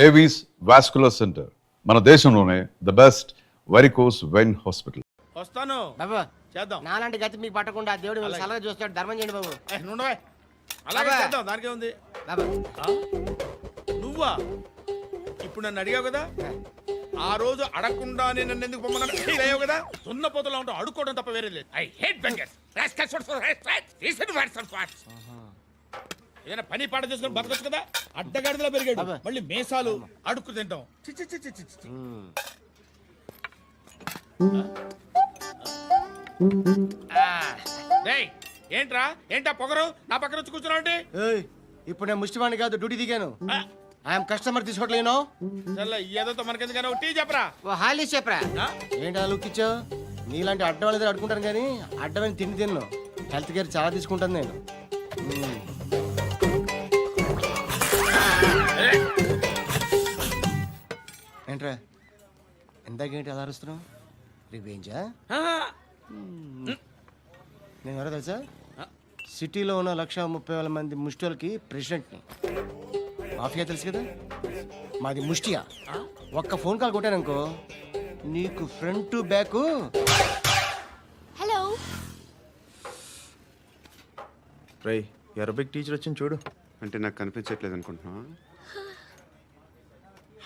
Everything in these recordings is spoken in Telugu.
ఏవీస్ వాస్కులర్ సెంటర్, మన దేశంలోనే the best varicose vein hospital. వస్తాను బాబు చేద్దాం. నాలాంటి గతి మీకు పట్టకుండా దేవుడు మిమ్మల్ని సలహా చూస్తాడు. ధర్మం చేయండి బాబు. నుండవే అలాగే బాబా. చేద్దాం, దానికే ఉంది. బాబు నువ్వా ఇప్పుడు నన్ను అడిగావు కదా, ఆ రోజు అడగకుండా నేను నన్ను ఎందుకు పొమ్మన్నాను ఫీల్ అయ్యావు కదా. సున్న పోతలో ఉంటావు, అడుక్కోవడం తప్ప వేరే లేదు. I hate bangers. ఏదైనా పని పాట చేసుకుని బతకొచ్చు కదా. అడ్డగాడిదలా పెరిగాడు, బాబా. మళ్ళీ మేసాలు అడుక్కు తింటాం. చి చి చి చి చి చి. డేయ్, ఏంట్రా ఏంటా పొగరు నా పక్కన వచ్చి కూర్చున్నావు అంటే? ఏయ్, ఇప్పుడు నేను ముష్టివాణి కాదు, డ్యూటీ దిగాను. ఐఎమ్ కస్టమర్ తీసుకోవట్లేను. చల్ల ఏదో మనకెందుకైనా టీ చెప్పరా. ఓ హాలీ చెప్పరా. ఆ? ఏంటి ఆ లుక్ ఇచ్చావు? నీలాంటి అడ్డం వాళ్ళ దగ్గర అడుకుంటాను కానీ అడ్డమైన తిండి తిన్ను. హెల్త్ కేర్ చాలా తీసుకుంటాను నేను. ఏంట్రా ఇందాకేంటి అలా అరుస్తున్నావు? రివేంజా? నేను ఎవరో తెలుసా? సిటీలో ఉన్న 130,000 మంది ముష్టిలకి ప్రెసిడెంట్ని. మాఫియా తెలుసు కదా, మాది ముష్టియా. ఒక్క ఫోన్ కాల్ కొట్టాననుకో నీకు ఫ్రంట్ టు బ్యాక్. హలో రేయ్, అరబిక్ టీచర్ వచ్చింది చూడు. అంటే నాకు కనిపించట్లేదు అనుకుంటున్నా.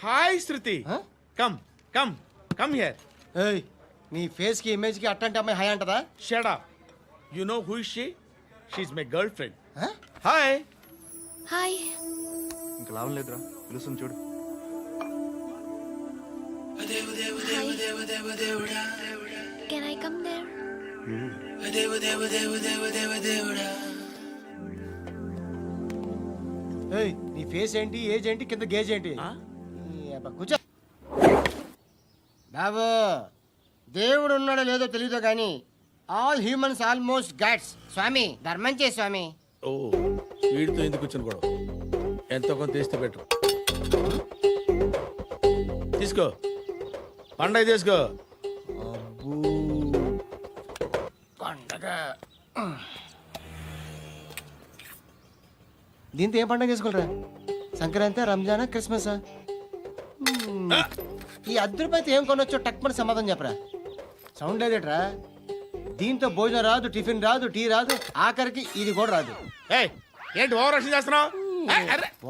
Hi Shruti, Huh? Come come come here. ఏయ్, నీ ఫేస్ కి ఇమేజ్ కి అట్టంటే అమ్మాయి హాయ్ అంటదా? Shut up. You know who is she? She is my girlfriend. Huh? Hi. Hi. ఇంకా లాభం లేదురా, పిలుస్తుంది చూడు. Can I come there? ఏయ్, నీ ఫేస్ ఏంటి, ఏజ్ ఏంటి, కింద గేజ్ ఏంటి? ఈ అబ్బా, కూర్చో. బాబు, దేవుడు ఉన్నాడో లేదో తెలియదు కానీ ఆల్ హ్యూమన్స్ ఆల్మోస్ట్ గాడ్స్. స్వామి ధర్మం చే స్వామి. ఓ, వీడితో ఎందుకు కూర్చొని కూడా ఎంతో కొంత తీస్తే బెటర్. తీసుకో, పండగ తీసుకో. పండగ దీంతో ఏం పండగ చేసుకోలేరా? సంక్రాంతి, రంజానా, క్రిస్మసా? ఈ అద్దరిపైతే ఏం కొనొచ్చో టక్మని సమాధానం చెప్పరా. సౌండ్ లేదేట్రా? దీంతో భోజనం రాదు, టిఫిన్ రాదు, టీ రాదు, ఆఖరికి ఇది కూడా రాదు. ఏయ్, ఏంటి ఓవర్ యాక్షన్ చేస్తున్నావు?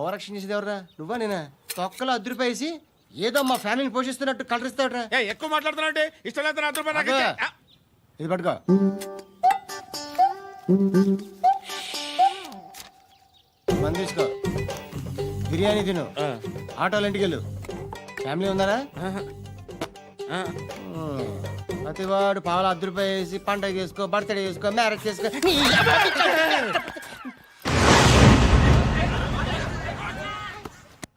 ఓవరాక్షన్ చేసేది ఎవరా? నువ్వా నేనా? తొక్కలో అద్దరిపేసి ఏదో మా ఫ్యామిలీని పోషిస్తున్నట్టు కలరిస్తాడ్రా. ఎక్కువ మాట్లాడుతున్నావు అంటే ఇష్టం లేదు. నాకు అబ్బా. ఇది పట్టుకో. మంది తీసుకో, బిర్యానీ తిను, ఆటోలు ఇంటికి వెళ్ళు. ఫ్యామిలీ ఉన్నారా? ప్రతివాడు పావులు ₹10 వేసి పండగ చేసుకో, బర్త్డే చేసుకో, మ్యారేజ్ చేసుకో.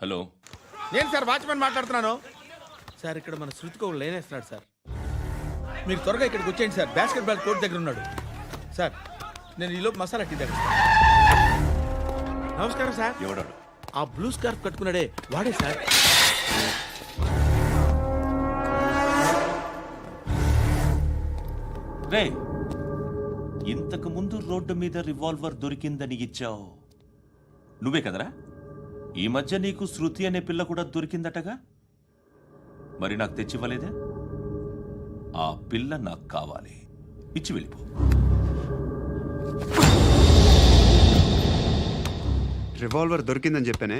హలో, నేను సార్ వాచ్మెన్ మాట్లాడుతున్నాను. సార్, ఇక్కడ మన శృతికి ఒక లేనేస్తున్నాడు సార్. మీరు త్వరగా ఇక్కడికి వచ్చేయండి సార్. బాస్కెట్ బాల్ కోర్ట్ దగ్గర ఉన్నాడు సార్. నేను ఈలోపు మసాలా టీ దగ్గర. నమస్కారం సార్. ఎవడాడు? ఆ బ్లూ స్కార్ఫ్ కట్టుకున్నాడే వాడే సార్. రే, ఇంతకు ముందు రోడ్డు మీద రివాల్వర్ దొరికిందని ఇచ్చావు నువ్వే కదరా? ఈ మధ్య నీకు శృతి అనే పిల్ల కూడా దొరికిందటగా, మరి నాకు తెచ్చివ్వలేదే? ఆ పిల్ల నాకు కావాలి, ఇచ్చి వెళ్ళిపో. రివాల్వర్ దొరికిందని చెప్పానే,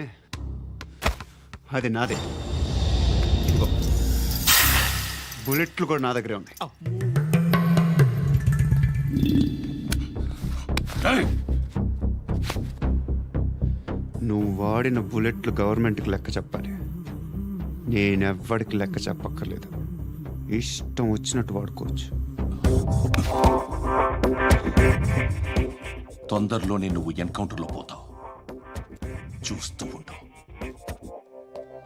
అది నాదే. ఇదిగో, బుల్లెట్లు కూడా నా దగ్గరే ఉన్నాయి. నువ్వు వాడిన బుల్లెట్లు గవర్నమెంట్కి లెక్క చెప్పాలి. నేనెవ్వడికి లెక్క చెప్పక్కర్లేదు. ఇష్టం వచ్చినట్టు వాడుకోవచ్చు. తొందరలోనే నువ్వు ఎన్కౌంటర్లో పోతావు, చూస్తూ ఉంటావు.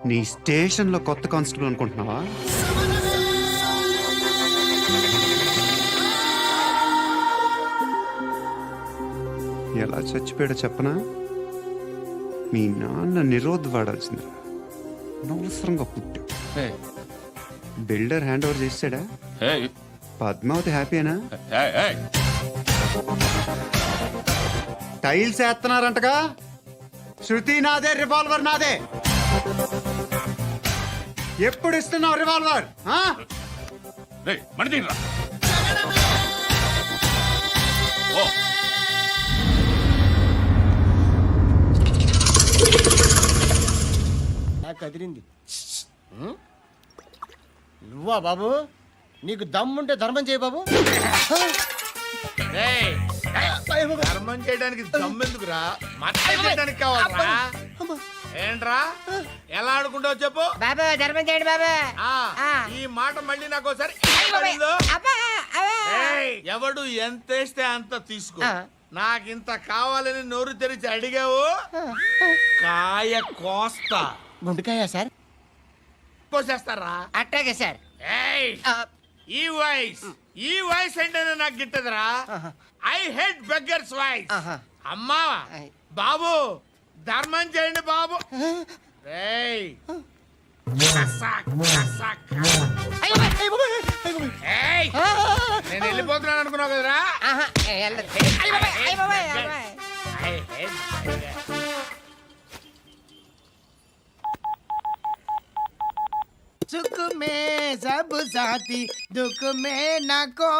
నీ స్టేషన్లో కొత్త కానిస్టేబుల్ అనుకుంటున్నావా? ఎలా చచ్చిపోయాడో చెప్పనా? మీ నాన్న నిరోధ్ వాడాల్సిందిరా, అనవసరంగా పుట్టావు. బిల్డర్ హ్యాండ్ ఓవర్ చేసాడా? పద్మావతి హ్యాపీనా? టైల్స్ వేస్తున్నారంటగా. శృతి నాదే, రివాల్వర్ నాదే. ఎప్పుడు ఇస్తున్నావు రివాల్వర్ రేయ్, మణి తీయరా. ఓ, నాకు కదిలింది. నువ్వా బాబు? నీకు దమ్ముంటే ధర్మం చేయి బాబు. రేయ్, ధర్మం చేయడానికి దమ్మెందుకురా? మతం చేయడానికి కావాలరా? ఏంట్రా ఎలా ఆడుకుంటావు చెప్పు. బాబా ధర్మం చేయండి బాబా. ఈ మాట మళ్ళీ నాకు ఒకసారి ఏయ్, ఎవడు ఎంత వేస్తే అంత తీసుకో. నాకింత కావాలని నోరు తెరిచి అడిగావు, కాయ కోస్తా. గుండెకాయ సార్? కోసేస్తారా? అట్టాగే సార్. ఏయ్, ఈ వాయిస్ అంటేనే నాకు గిట్టదురా. I hate beggars voice. అమ్మా బాబు ధర్మం చేయండి బాబు. రేయ్, ఏయ్, నేను వెళ్ళిపోతున్నాను అనుకున్నావు కదరా. I hate beggars. सुख में सब साथी दुख में नाको.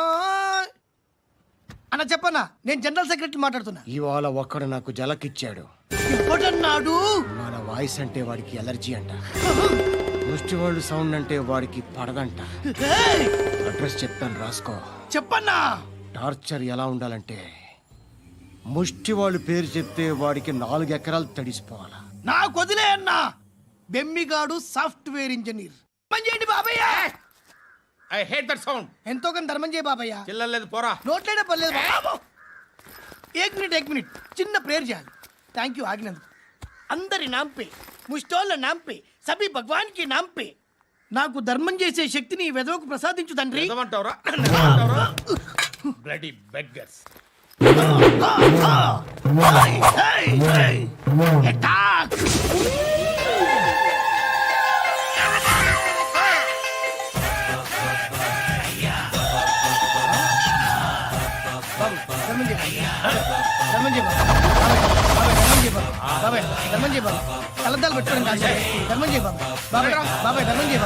అన్న చెప్పన్నా, నేను జనరల్ సెక్రటరీ మాట్లాడుతున్నా. ఇవాళ ఒక్కడు నాకు జలకిచ్చాడు. ఎవడన్నాడు? మన వాయిస్ అంటే వాడికి ఎలర్జీ అంట. ముష్టి వాళ్ళు సౌండ్ అంటే వాడికి పడదంట. ఏయ్, అడ్రస్ చెప్తాను రాసుకో. చెప్పన్నా. టార్చర్ ఎలా ఉండాలంటే ముష్టి వాళ్ళు పేరు చెప్తే వాడికి 4 ఎకరాలు తడిసిపోవాలా. నాకు వదిలే అన్నా. బెమ్మిగాడు సాఫ్ట్వేర్ ఇంజనీర్. ధర్మం చేయండి బాబయ్య. I hate that sound. ఎంతో కొంత ధర్మం చేయ బాబయ్య. చిల్లలేదు పోరా. నోట్లేనే పర్లేదు బాబు. ఏక్ మినిట్ చిన్న ప్రేయర్ చేయాలి. థ్యాంక్ యూ ఆగినందుకు. అందరి నాంపే, ముష్టోళ్ళ నాంపే, సభి భగవాన్ కి నాంపే నాకు ధర్మం చేసే శక్తిని ఈ వెదవకు ప్రసాదించు తండ్రి. నిజమంటావురా? Bloody beggars. అటాక్. ధర్మం చేయ ధర్మం చేయ బాబాయ్. ధర్మం చేయ బాబాయ్. కలద్దాలు పెట్టుకోవడం కాదు సార్. ధర్మం చేయ బాబాయ్. బాబాయ్ ధర్మం చేయ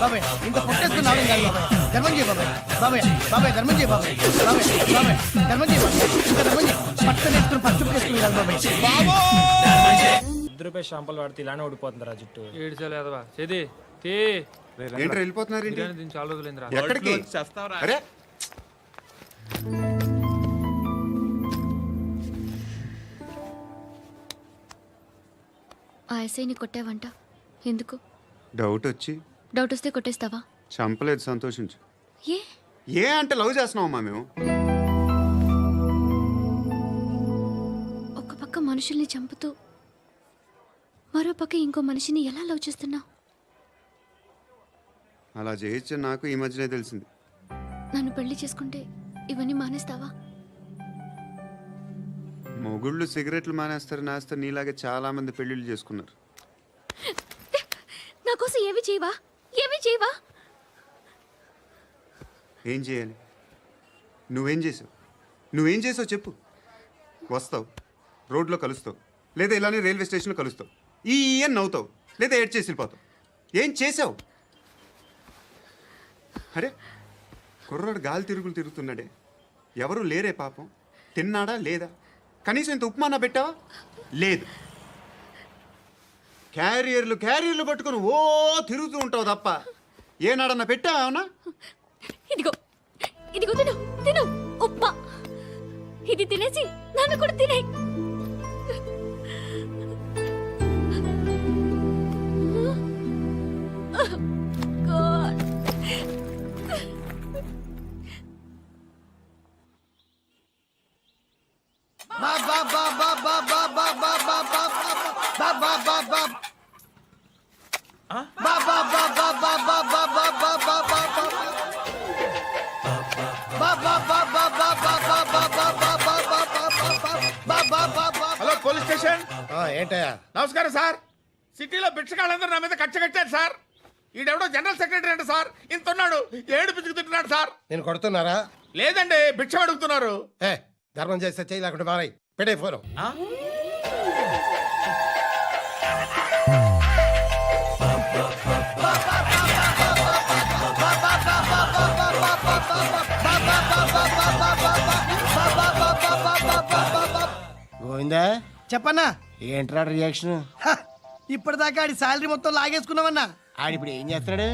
బాబాయ్. ఇంత పొట్టేసుకుని రావడం కాదు బాబాయ్. ధర్మం చేయ బాబాయ్. ధర్మం చేయ బాబాయ్. ధర్మం చేయ ఇంకా ధర్మం చేయ. పట్టణ వేసుకుని పచ్చుకు వేసుకుని కాదు బాబాయ్. రూపాయలు షాంపూలు వాడితే ఇలానే ఓడిపోతుందిరా జుట్టు. ఏడ్చలేదవా చేది తీ ఏంట్రా వెళ్ళిపోతున్నారు ఏంటి? బిర్యానీ దీన్ని చాలా రోజులైందిరా. ఎక్కడికి? అరే ఆ ఎస్ఐని కొట్టావంట ఎందుకు? డౌట్ వచ్చి డౌట్ వస్తే కొట్టేస్తావా? చంపలేదు, సంతోషించు. ఏ ఏ అంటే లవ్ చేస్తున్నామమ్మా మేము. ఒక పక్క మనుషుల్ని చంపుతూ మరో పక్క ఇంకో మనిషిని ఎలా లవ్ చేస్తున్నావు? అలా చేయొచ్చు నాకు ఈ మధ్యనే తెలిసింది. నన్ను పెళ్లి చేసుకుంటే ఇవన్నీ మానేస్తావా? మొగుళ్ళు సిగరెట్లు మానేస్తారు, నేస్తారు. నీలాగే చాలా మంది పెళ్లిళ్ళు చేసుకున్నారు. నా కోసం ఏమి చేయవా? ఏమి చేయవా? ఏం చేయాలి? నువ్వేం చేసావు చెప్పు. వస్తావు, రోడ్లో కలుస్తావు, లేదా ఇలానే రైల్వే స్టేషన్లో కలుస్తావు. ఈ అని నవ్వుతావు, లేదా ఏడ్ చేసి వెళ్ళిపోతావు. ఏం చేసావు? అరే కుర్రాడు గాలి తిరుగుతున్నాడే, ఎవరు లేరే పాపం. తిన్నాడా లేదా? కనీసం ఇంత ఉప్మానా పెట్టావా? లేదు. క్యారియర్లు పట్టుకుని ఓ తిరుగుతూ ఉంటావు తప్ప ఏనాడన్నా పెట్టావా? అవునా? ఇదిగో ఇదిగో తిను తిను ఉప్మా. ఇది తినేసి నన్ను కూడా తినే. Hello police station. ఏంటయ్యా? నమస్కారం సార్. సిటీలో భిక్షగాళ్ళందరూ నా మీద కచ్చ కట్టారు సార్. ఈడెవడో జనరల్ సెక్రటరీ అంట సార్. ఇంత ఉన్నాడు, ఏడు పిచ్చుకు తింటున్నాడు సార్. నేను కొడుతున్నారా? లేదండి, భిక్ష అడుగుతున్నారు. ధర్మం చేస్తే చేయి, లేకుండా మారాయి. పెట్టే ఫోను. అర్థమైందా? చెప్పన్నా ఏంట్రా రియాక్షన్? హ, ఇప్పటిదాకా ఆడి శాలరీ మొత్తం లాగేసుకున్నావన్నా. ఆడిప్పుడు ఏం చేస్తున్నాడు?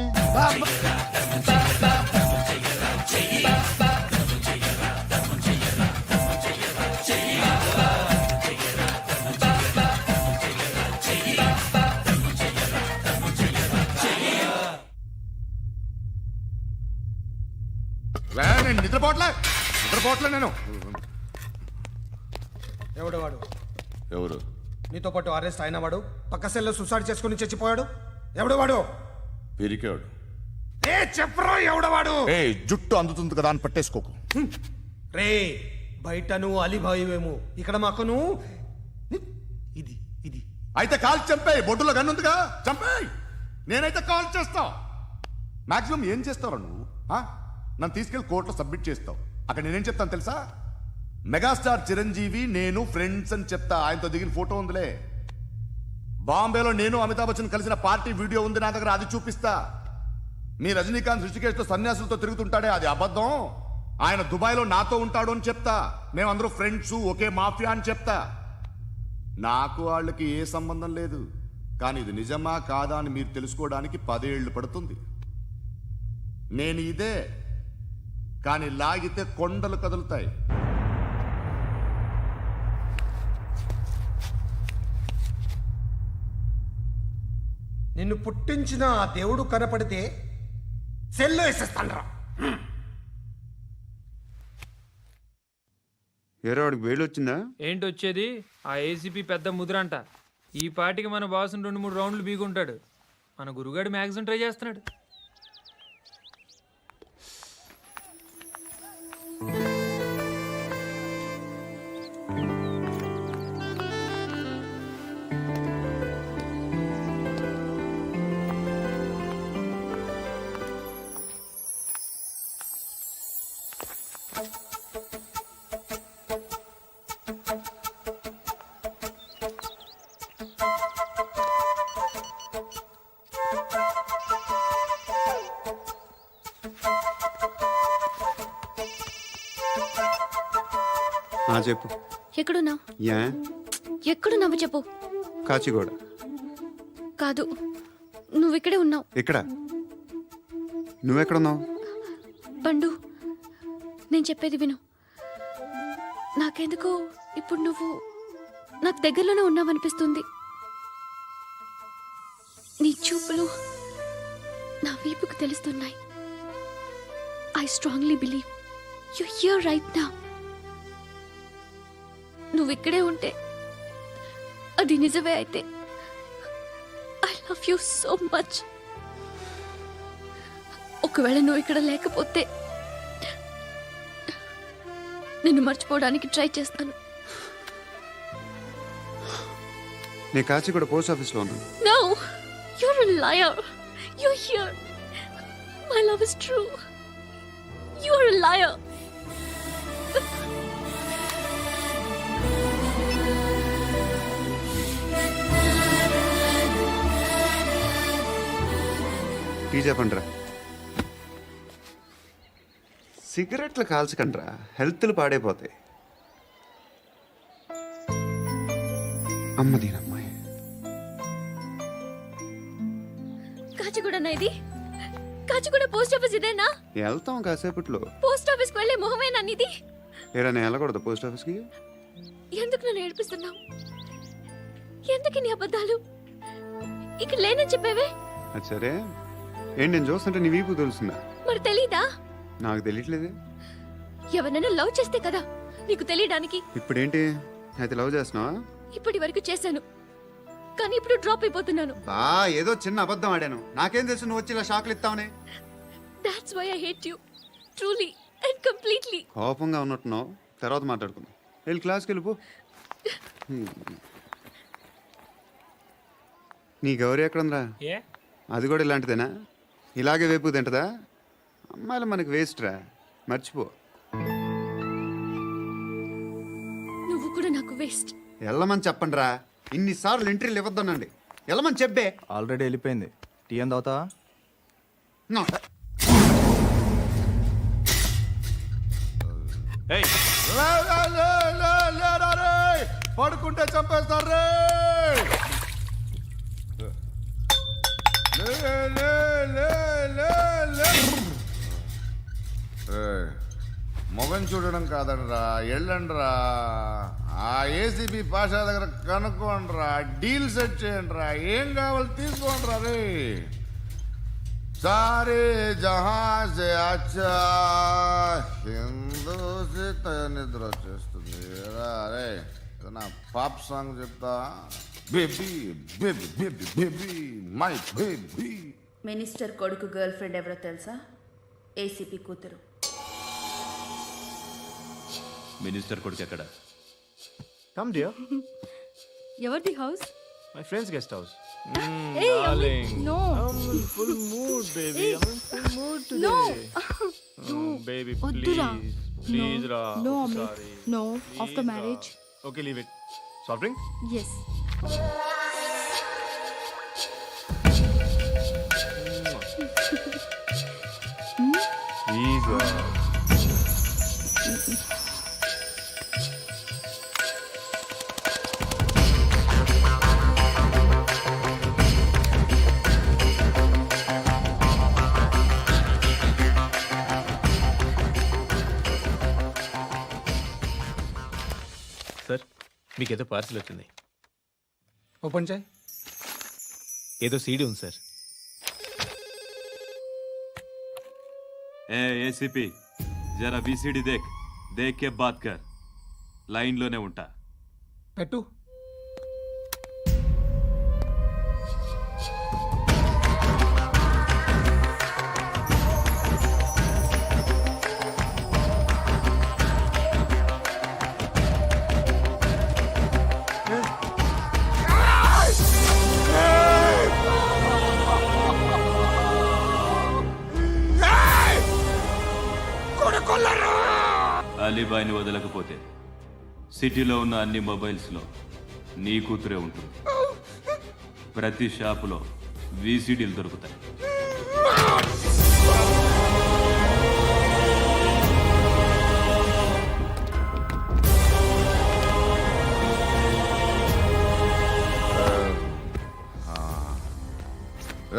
నేను నిద్రపోవట్లే నేను. ఎవడు వాడు? ఎవరు? నీతో పాటు అరెస్ట్ అయిన వాడు, పక్క సెల్లో సూసైడ్ చేసుకుని చచ్చిపోయాడు. ఎవడు వాడు? పిరికాడు. ఏ చెప్పరా ఎవడవాడు? ఏ జుట్టు అందుతుంది కదా అని పట్టేసుకోకు. రే బయట నువ్వు అలీబాయివేమో, ఇక్కడ మాకు నువ్వు ఇది ఇది అయితే కాల్ చంపేయి, బొడ్డులో గన్నుందిగా చంపేయి. నేనైతే కాల్ చేస్తా. మాక్సిమం ఏం చేస్తావు నువ్వు? నన్ను తీసుకెళ్లి కోర్టులో సబ్మిట్ చేస్తావు. అక్కడ నేనేం చెప్తాను తెలుసా? మెగాస్టార్ చిరంజీవి నేను ఫ్రెండ్స్ అని చెప్తా. ఆయనతో దిగిన ఫోటో ఉందిలే. బాంబేలో నేను అమితాబ్ బచ్చన్ కలిసిన పార్టీ వీడియో ఉంది నా దగ్గర, అది చూపిస్తా. మీ రజనీకాంత్ ఋషికేష్తో సన్యాసులతో తిరుగుతుంటాడే, అది అబద్ధం. ఆయన దుబాయ్లో నాతో ఉంటాడు అని చెప్తా. మేమందరూ ఫ్రెండ్స్, ఒకే మాఫియా అని చెప్తా. నాకు వాళ్ళకి ఏ సంబంధం లేదు. కానీ ఇది నిజమా కాదా అని మీరు తెలుసుకోవడానికి 10 ఏళ్ళు పడుతుంది. నేను ఇదే, కానీ లాగితే కొండలు కదులుతాయి. నిన్ను పుట్టించిన ఆ దేవుడు కనపడితే సెల్లో వేసేస్తానరా. ఏరో వాడికి వేలు వచ్చిందా? ఏంటి వచ్చేది? ఆ ఏసీపీ పెద్ద ముద్రంట. ఈ పాటికి మన బాసుని 2-3 రౌండ్లు బీగుంటాడు. మన గురుగాడు మ్యాక్సిమం ట్రై చేస్తున్నాడు. చెప్పు. ఎక్కడున్నావు? యా ఎక్కడున్నావు చెప్పు. కాచిగూడ. కాదు, నువ్వు ఇక్కడే ఉన్నావు. ఇక్కడ నువ్వెక్కడున్నావు? పండు, నేను చెప్పేది విను. నాకెందుకో ఇప్పుడు నువ్వు నాకు దగ్గరలోనే ఉన్నావనిపిస్తుంది. నీ చూపులు నా వీపుకు తెలుస్తున్నాయి. I strongly believe you here right now. నువ్వు ఇక్కడే ఉంటే అది నిజమే అయితే I love you so much. ఒకవేళ నువ్వు ఇక్కడ లేకపోతే నిన్ను మర్చిపోవడానికి ట్రై చేస్తాను. నేను కాచిగూడ పోస్ట్ ఆఫీస్లో ఉన్నాను. No, you're a liar. You're here. My love is true. You're a liar. Tea చెప్పండిరా. సిగరెట్లు కాల్చకండ్రా, హెల్త్లు పాడైపోతాయి. అమ్మదీనమ్మాయి. కాచిగూడనా ఇది? కాచిగూడ పోస్ట్ ఆఫీస్ ఇదేనా? వెళ్తాం కాసేపట్లో. పోస్ట్ ఆఫీస్ కు వెళ్ళే మొహమేనా నీది? ఏరా నేను వెళ్ళకూడదు పోస్ట్ ఆఫీస్కి? ఎందుకు నన్ను ఏడిపిస్తున్నావు? ఎందుకు నీ అబద్ధాలు? ఇక్కడ లేనని చెప్పేవే. అది సరే, ఏంటి నేను చూస్తుంటే నీ వీపు తెలుస్తుందా? మరి తెలీదా? నాకు తెలియట్లేదే. ఎవరైనా లవ్ చేస్తే కదా నీకు తెలియడానికి. ఇప్పుడేంటి అయితే లవ్ చేస్తున్నావా? ఇప్పటి వరకు చేశాను, కానీ ఇప్పుడు డ్రాప్ అయిపోతున్నాను. ఏదో చిన్న అబద్ధం ఆడాను. నాకేం తెలుసు నువ్వు వచ్చి ఇలా షాక్లు ఇస్తావని. That's why I hate you. Truly and completely. కోపంగా ఉన్నట్టున్నావు, తర్వాత మాట్లాడుకుందాం. వెళ్ళి క్లాస్కి వెళ్ళిపో. నీ గౌరీ ఎక్కడుందా? ఏ అది కూడా ఇలాంటిదేనా? ఇలాగే వేపు తింటదా? అమ్మాయిలు మనకి వేస్ట్ రా, మర్చిపో. నువ్వు కూడా నాకు వేస్ట్. వెళ్ళమని చెప్పండి రా. ఇన్నిసార్లు ఎంట్రీలు ఇవ్వద్దనండి. వెళ్ళమని చెప్పే. ఆల్రెడీ వెళ్ళిపోయింది. టీ అని తాగుతావా? ఏయ్, పడుకుంటే చంపేస్తారు రే లే, లే, లే, లే, లే. ఏయ్, మొగం చూడడం కాదండ్రా వెళ్ళండ్రా ఆ ఏసీబీ పాషా దగ్గర కనుక్కోండ్రా డీల్ సెట్ చేయండిరా ఏం కావాలి తీసుకోండిరా రే సారే జహా సే అచ్చా హిందూ సే నిద్ర వచ్చేస్తుంది రే నా పాప్ సాంగ్ చెప్తా baby baby baby baby my baby minister కొడుకు గర్ల్ ఫ్రెండ్ ఎవరో తెలుసా? ఏసీపీ కూతురు. మినిస్టర్ కొడుకు ఎక్కడ? కమ్ డియర్, ఎవరిది house? My friends guest house. No full mood baby, I am full mood no today. Baby వద్దురా. ప్లీజ్ రా. No Amit, no. After marriage. Okay, leave it. Soft drink? Yes. Please రా. సార్, మీకేదో పార్సిల్ వచ్చింది. ఓపెన్ చేయి. ఏదో సీడీ ఉంది సార్. ఏ ఏసీపీ, జరా బీసీడీ దేక్, దేక్ కే బాత్ కర్. లైన్లోనే ఉంటా. పెట్టు. అలీబాయిని వదలకపోతే సిటీలో ఉన్న అన్ని మొబైల్స్లో నీ కూతురే ఉంటుంది. ప్రతి షాపులో వీసీడీలు దొరుకుతాయి.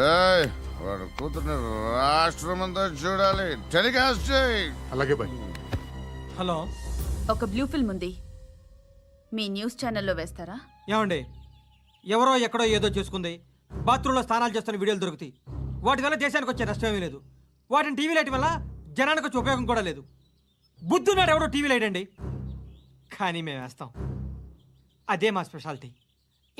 ఏయ్, వాడు కూతుర్ని రాష్ట్రం అంతా చూడాలి టెలికాస్ట్ చేయి. అలాగే బాయ్. హలో. ఒక బ్లూ ఫిల్మ్ ఉంది, మీ న్యూస్ ఛానల్లో వేస్తారా? ఏమండి, ఎవరో ఎక్కడో ఏదో చేసుకుంది, బాత్రూంలో స్నానాలు చేస్తున్న వీడియోలు దొరుకుతాయి. వాటి వల్ల దేశానికి వచ్చే నష్టమేమీ లేదు. వాటిని టీవీ లైట్ వల్ల జనానికి వచ్చే ఉపయోగం కూడా లేదు. బుద్ధున్నాడు ఎవడో టీవీ లైట్ అండి, కానీ మేము వేస్తాం. అదే మా స్పెషాలిటీ.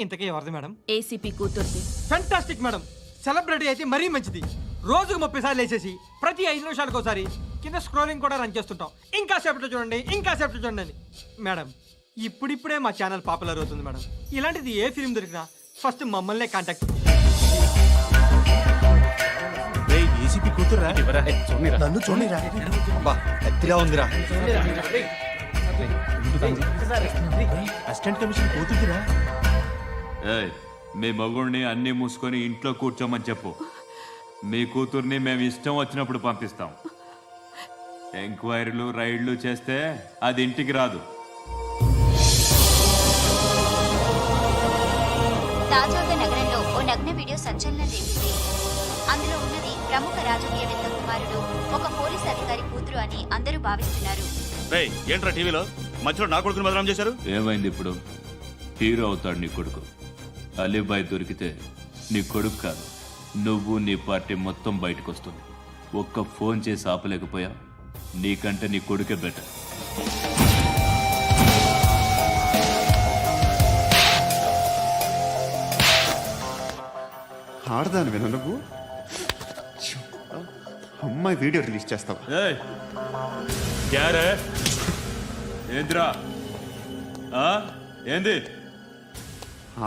ఇంతకీ ఎవరిది మేడం? ఏసీపీ కూతుర్ది. Fantastic madam. సెలబ్రిటీ అయితే మరీ మంచిది. రోజుకు 30 సార్లు వేసేసి ప్రతి 5 నిమిషాలకు ఒకసారి కింద స్క్రోలింగ్ కూడా రన్ చేస్తుంటాం. ఇంకా సేపట్లో చూడండి, ఇంకా సేపట్లో చూడండి అని. మేడం, ఇప్పుడిప్పుడే మా ఛానల్ పాపులర్ అవుతుంది మేడం. ఇలాంటిది ఏ ఫిల్మ్ దొరికినా ఫస్ట్ మమ్మల్నే కాంటాక్ట్. ఏసీపీ కూతురా? నన్ను చూడరా. అబ్బా ఎత్తిగా ఉందిరా. అసిస్టెంట్ కమిషన్ కూతురురా. ఏయ్, మీ మగుడిని అన్నీ మూసుకొని ఇంట్లో కూర్చోమని చెప్పు. మీ కూతుర్ని మేము ఇష్టం వచ్చినప్పుడు పంపిస్తాం. ఎంక్వైరీలు రైడ్లు చేస్తే అది ఇంటికి రాదు. తాజాగా నగరంలో ఓ నగ్న వీడియో సంచలనం రేపింది. అందులో ఉన్నది ప్రముఖ రాజకీయవేత్త కుమారుడు, ఒక పోలీస్ అధికారి కూతురు అని అందరూ భావిస్తున్నారు. ఏంట్రా టీవీలో మధ్యలో నా కొడుకుని బదనాం చేశారు? ఏమైంది ఇప్పుడు? హీరో అవుతాడు నీ కొడుకు. అలీబాయ్ దొరికితే నీ కొడుకు కాదు, నువ్వు నీ పార్టీ మొత్తం బయటకు వస్తుంది. ఒక్క ఫోన్ చేసి ఆపలేకపోయా, నీకంటే నీ కొడుకే బెటర్. ఆడదాను విన నువ్వు అమ్మాయి వీడియో రిలీజ్ చేస్తావా? ఏంద్రా ఏంది?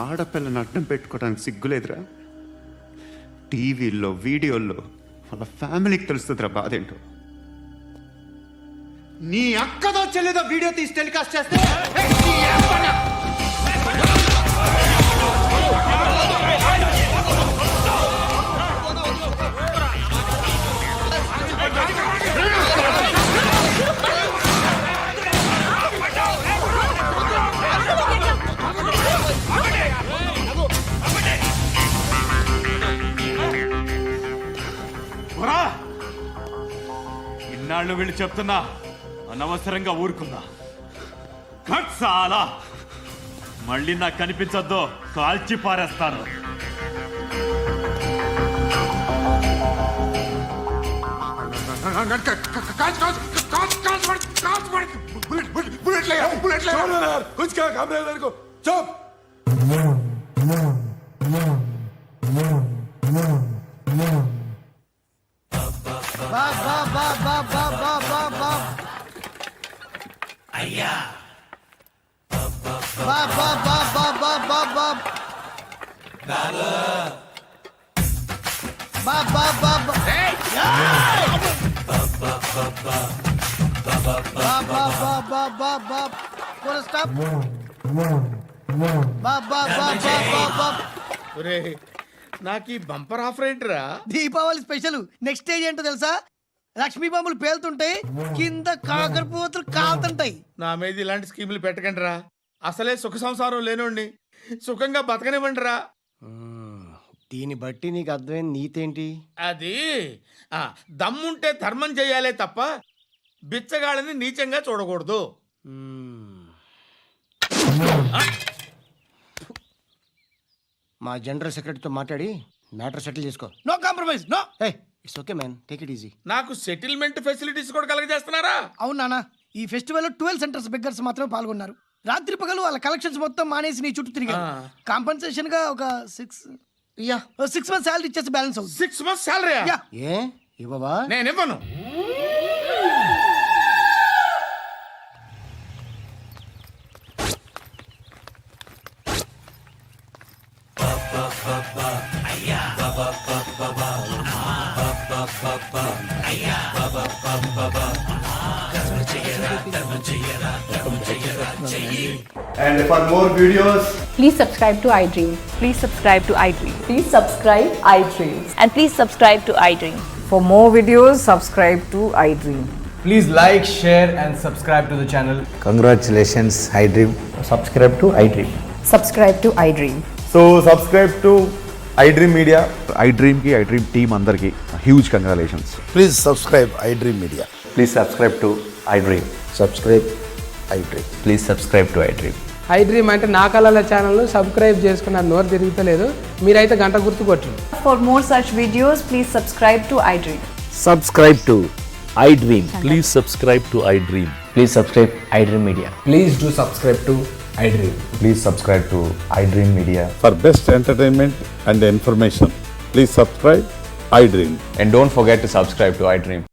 ఆడపిల్లని అడ్డం పెట్టుకోవడానికి సిగ్గులేదురా? టీవీల్లో వీడియోల్లో వాళ్ళ ఫ్యామిలీకి తెలుస్తుందిరా బాధ ఏంటో. నీ అక్కదో చెల్లిదో వీడియో తీసి టెలికాస్ట్ చేస్తే ఇన్నాళ్ళు వీళ్ళు చెప్తున్నా అనవసరంగా ఊరుకున్నా చాలా మళ్ళీ నాకు కనిపించొద్దు, కాల్చి పారేస్తాను. బా బా బా బా బా బా బా బా అయ్యా బా బా బా బా బా బా బా బా బా బా బా ఏయ్! బా బా బా బా బా బా ఫుల్ స్టాప్ బా బా బా బా బా బా ఒరే నాకు ఈ బంపర్ ఆఫర్ ఏంటిరా? దీపావళి స్పెషల్ నెక్స్ట్ స్టేజ్ ఏంటో తెలుసా? లక్ష్మీ బాంబులు పేలుతుంటాయి, కింద కాకరపోతులు కాలుతుంటాయి. నా మీద ఇలాంటి స్కీములు పెట్టకండి రా. అసలే సుఖ సంసారం లేనోడిని సుఖంగా బతకనివ్వండి రా. దీన్ని బట్టి నీకు అర్థమైన నీతేంటి? అది దమ్ముంటే ధర్మం చేయాలే తప్ప బిచ్చగాళ్ళని నీచంగా చూడకూడదు. మా జనరల్ సెక్రటరీతో మాట్లాడి మ్యాటర్ సెటిల్ చేసుకో. No compromise no. It's okay man, take it easy. నాకు సెటిల్మెంట్ ఫెసిలిటీస్ కూడా కలగజేస్తున్నారా? అవును నాన్న, ఈ ఫెస్టివల్ 12 సెంటర్స్ బెగ్గర్స్ మాత్రమే పాల్గొన్నారు. రాత్రి పగలు వాళ్ళ కలెక్షన్స్ మొత్తం మానేసి నీ చుట్టూ తిరిగారు. కాంపన్సేషన్ గా ఒక 6 మంత్స్ సాలరీ ఇచ్చేసి బ్యాలెన్స్ అవుతుంది. 6 months salary? ఏ ఇవ్వవా? నేను ఇవ్వను. And for more videos, Please subscribe to iDream. Please subscribe to iDream. Please subscribe iDream. And please subscribe to iDream. For more videos, subscribe to iDream. please like, share, and subscribe to the channel. Congratulations iDream. Subscribe to iDream. Subscribe to iDream. So subscribe to iDream Media. iDream కి iDream టీమ్ అందరికి huge congratulations. Please subscribe iDream media. Please subscribe to iDream. Subscribe iDream. Please subscribe to iDream. iDream అంటే నా కళల ఛానల్ సబ్స్క్రైబ్ చేసుకున్న నోరు తిరుగుతలేదు. మీరైతే గంట గుర్తు కొట్టండి. For more such videos, please subscribe to iDream. Subscribe to iDream. Please subscribe to iDream. Please subscribe iDream Media. Please do subscribe to iDream. Please subscribe to iDream Media. For best entertainment and information please subscribe iDream. And don't forget to subscribe to iDream.